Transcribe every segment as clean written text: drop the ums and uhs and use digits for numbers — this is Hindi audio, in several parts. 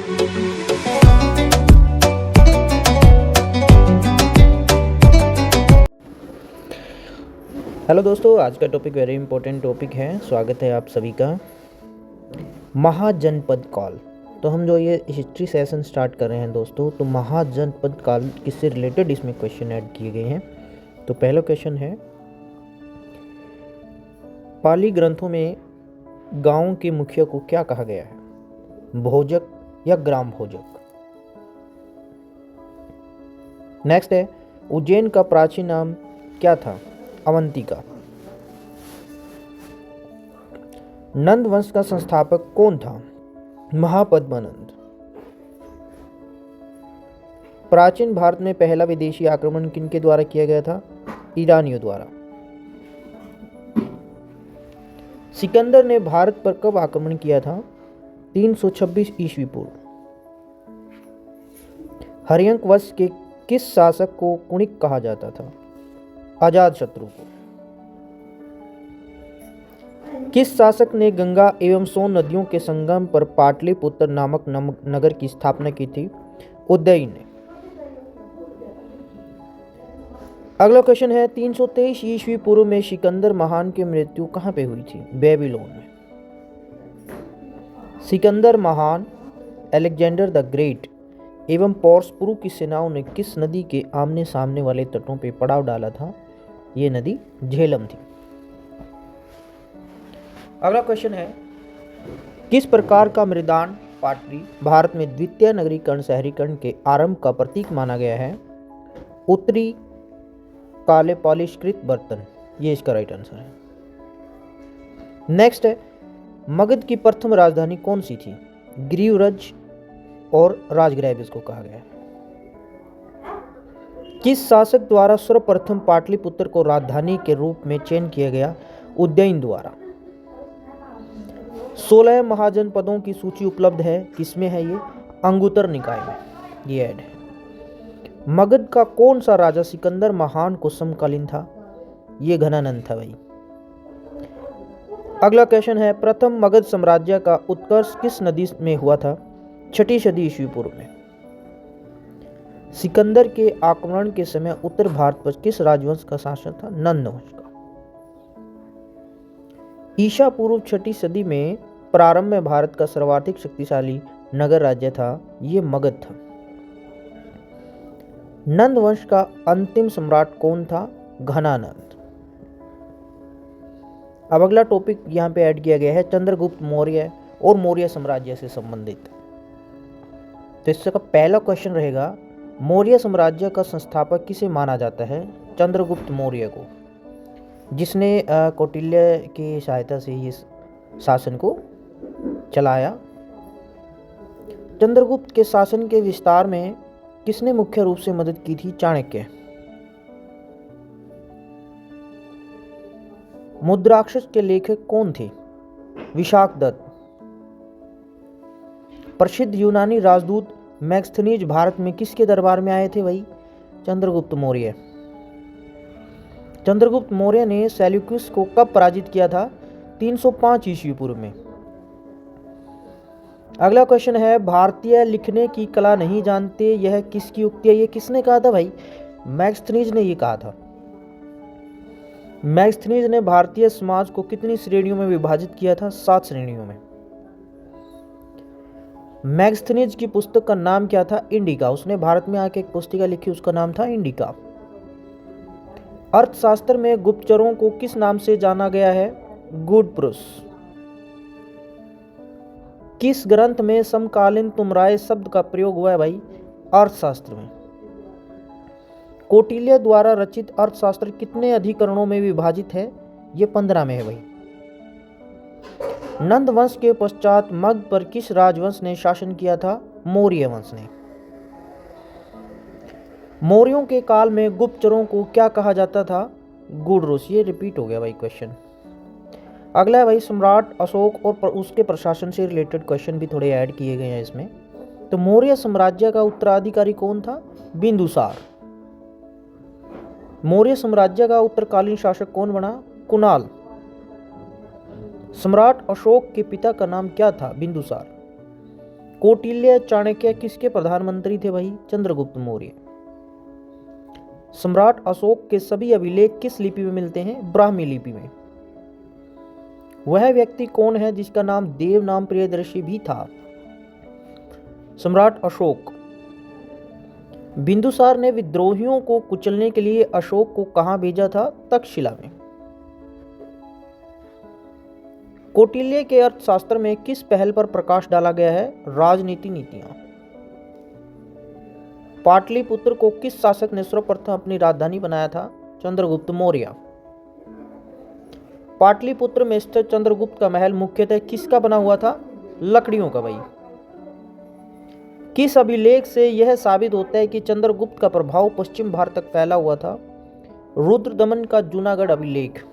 हेलो दोस्तों, आज का टॉपिक वेरी इंपॉर्टेंट टॉपिक है। स्वागत है आप सभी का। महाजनपद काल। तो हम जो ये हिस्ट्री सेशन स्टार्ट कर रहे हैं दोस्तों, तो महाजनपद काल किससे रिलेटेड इसमें क्वेश्चन ऐड किए गए हैं। तो पहला क्वेश्चन है, पाली ग्रंथों में गांव के मुखिया को क्या कहा गया है, भोजक या ग्राम भोजक। नेक्स्ट है, उज्जैन का प्राचीन नाम क्या था, अवंतिका। नंद वंश का संस्थापक कौन था, महापद्मानंद। प्राचीन भारत में पहला विदेशी आक्रमण किनके द्वारा किया गया था, ईरानियों द्वारा। सिकंदर ने भारत पर कब आक्रमण किया था, 326 ईस्वी पूर्व। हर्यंक वंश के किस शासक को कुणिक कहा जाता था, अजातशत्रु को। किस शासक ने गंगा एवं सोन नदियों के संगम पर पाटलिपुत्र नामक नगर की स्थापना की थी, उदयी ने। अगला क्वेश्चन है, 323 ईस्वी पूर्व में सिकंदर महान की मृत्यु कहां पे हुई थी, बेबीलोन में। सिकंदर महान, अलेक्जेंडर द ग्रेट एवं पोर्सपुरु की सेनाओं ने किस नदी के आमने सामने वाले तटों पर पड़ाव डाला था, ये नदी झेलम थी। अगला क्वेश्चन है, किस प्रकार का मृदान पाटरी भारत में द्वितीय नगरीकरण शहरीकरण के आरंभ का प्रतीक माना गया है, उत्तरी काले पॉलिशकृत बर्तन, ये इसका राइट आंसर है। नेक्स्ट है, मगध की प्रथम राजधानी कौन सी थी, गिरिव्रज और राजगृह भी इसको कहा गया है। किस शासक द्वारा सर्वप्रथम पाटलिपुत्र को राजधानी के रूप में चयन किया गया, उज्जैन द्वारा। 16 महाजनपदों की सूची उपलब्ध है, किसमें है ये, अंगुत्तर निकाय में, ये ऐड है। मगध का कौन सा राजा सिकंदर महान को समकालीन था, ये घनानंद था भाई। अगला क्वेश्चन है, प्रथम मगध साम्राज्य का उत्कर्ष किस नदी में हुआ था, 6ठी सदी ईस्वी पूर्व में। सिकंदर के आक्रमण के समय उत्तर भारत पर किस राजवंश का शासन था, नंद वंश का। ईसा पूर्व 6ठी सदी में प्रारंभ में भारत का सर्वाधिक शक्तिशाली नगर राज्य था, ये मगध था। नंद वंश का अंतिम सम्राट कौन था, घनानंद। अब अगला टॉपिक यहां पे ऐड किया गया है, चंद्रगुप्त मौर्य और मौर्य साम्राज्य से संबंधित। तो इसका पहला क्वेश्चन रहेगा, मौर्य साम्राज्य का संस्थापक किसे माना जाता है, चंद्रगुप्त मौर्य को, जिसने कौटिल्य की सहायता से इस शासन को चलाया। चंद्रगुप्त के शासन के विस्तार में किसने मुख्य रूप से मदद की थी, चाणक्य। मुद्राक्षर के लेखक कौन थे, विशाखदत्त। प्रसिद्ध यूनानी राजदूत मैग्स्थनीज भारत में किसके दरबार में आए थे भाई, चंद्रगुप्त मौर्य। चंद्रगुप्त मौर्य ने सेल्यूकस को कब पराजित किया था, 305 ईस्वी पूर्व में। अगला क्वेश्चन है, भारतीय लिखने की कला नहीं जानते, यह किसकी उक्ति है, ये किसने कहा था भाई, मैग्स्थनीज ने ये कहा था। मैग्स्थनीज ने भारतीय समाज को कितनी श्रेणियों में विभाजित किया था, 7 श्रेणियों में। मैग्स्थनीज की पुस्तक का नाम क्या था, इंडिका। उसने भारत में आके एक पुस्तिका लिखी, उसका नाम था इंडिका। अर्थशास्त्र में गुप्तचरों को किस नाम से जाना गया है, गुड पुरुष। किस ग्रंथ में समकालीन तुमराय शब्द का प्रयोग हुआ है भाई, अर्थशास्त्र में। कौटिल्य द्वारा रचित अर्थशास्त्र कितने अधिकरणों में विभाजित है, ये 15 में है भाई। नंद वंश के पश्चात मगध पर किस राजवंश ने शासन किया था, मौर्य वंश ने। मौर्यों के काल में गुप्तचरों को क्या कहा जाता था, गुडरुस। ये रिपीट हो गया भाई क्वेश्चन। अगला है भाई, सम्राट अशोक और उसके प्रशासन से रिलेटेड क्वेश्चन भी थोड़े ऐड किए गए हैं इसमें। तो मौर्य साम्राज्य का उत्तराधिकारी कौन था, बिंदुसार। मौर्य साम्राज्य का उत्तरकालीन शासक कौन बना, कुणाल। सम्राट अशोक के पिता का नाम क्या था, बिंदुसार। कौटिल्य चाणक्य किसके प्रधानमंत्री थे भाई? चंद्रगुप्त मौर्य। सम्राट अशोक के सभी अभिलेख किस लिपि में मिलते हैं? ब्राह्मी लिपि में। वह व्यक्ति कौन है जिसका नाम देवनाम प्रियदर्शी भी था? सम्राट अशोक। बिंदुसार ने विद्रोहियों को कुचलने के लिए अशोक को कहां भेजा था? तक्षशिला में। कौटिल्य के अर्थशास्त्र में किस पहल पर प्रकाश डाला गया है? राजनीति नीतियां। पाटलिपुत्र को किस शासक ने सर्वप्रथम अपनी राजधानी बनाया था? चंद्रगुप्त मौर्य। पाटलिपुत्र में स्थित चंद्रगुप्त का महल मुख्यतः किसका बना हुआ था? लकड़ियों का भाई। किस अभिलेख से यह साबित होता है कि चंद्रगुप्त का प्रभाव पश्चिम भारत तक फैला हुआ था? रुद्रदमन का जूनागढ़ अभिलेख।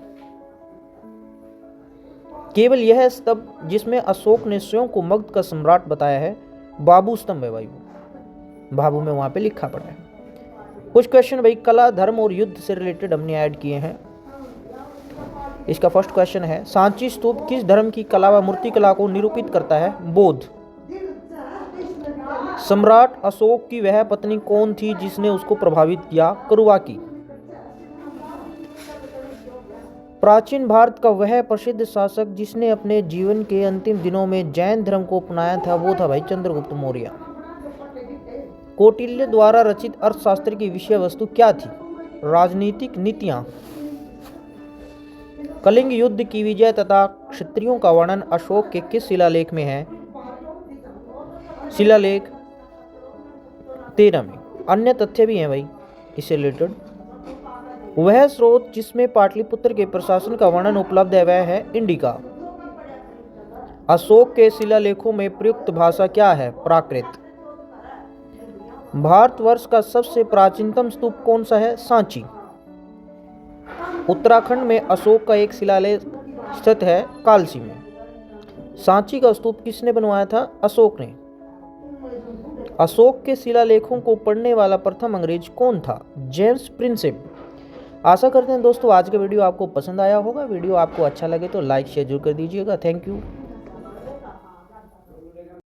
केवल यह स्तंभ जिसमें अशोक ने स्वयं को मगध का सम्राट बताया है बाबू स्तंभ है भाई, बाबू में वहां पे लिखा पड़ा है। कुछ क्वेश्चन भाई कला, धर्म और युद्ध से रिलेटेड हमने ऐड किए हैं। इसका फर्स्ट क्वेश्चन है, सांची स्तूप किस धर्म की कला व मूर्ति कला को निरूपित करता है? बौद्ध। सम्राट अशोक की वह पत्नी कौन थी जिसने उसको प्रभावित किया? करुवाकी। प्राचीन भारत का वह प्रसिद्ध शासक जिसने अपने जीवन के अंतिम दिनों में जैन धर्म को अपनाया था, वो था भाई चंद्रगुप्त मौर्य। कौटिल्य द्वारा रचित अर्थशास्त्र की विषय वस्तु क्या थी? राजनीतिक नीतियां। कलिंग युद्ध की विजय तथा क्षत्रियों का वर्णन अशोक के किस शिलालेख में है? शिलालेख 13 में। अन्य तथ्य भी हैं भाई इससे रिलेटेड। वह स्रोत जिसमें पाटलिपुत्र के प्रशासन का वर्णन उपलब्ध है वह है इंडिका। अशोक के शिलालेखों में प्रयुक्त भाषा क्या है? प्राकृत। भारतवर्ष का सबसे प्राचीनतम स्तूप कौन सा है? सांची। उत्तराखंड में अशोक का एक शिलालेख स्थित है कालसी में। सांची का स्तूप किसने बनवाया था? अशोक ने। अशोक के शिलालेखों को पढ़ने वाला प्रथम अंग्रेज कौन था? James Prinsep. आशा करते हैं दोस्तों आज का वीडियो आपको पसंद आया होगा। वीडियो आपको अच्छा लगे तो लाइक शेयर जरूर कर दीजिएगा। Thank you.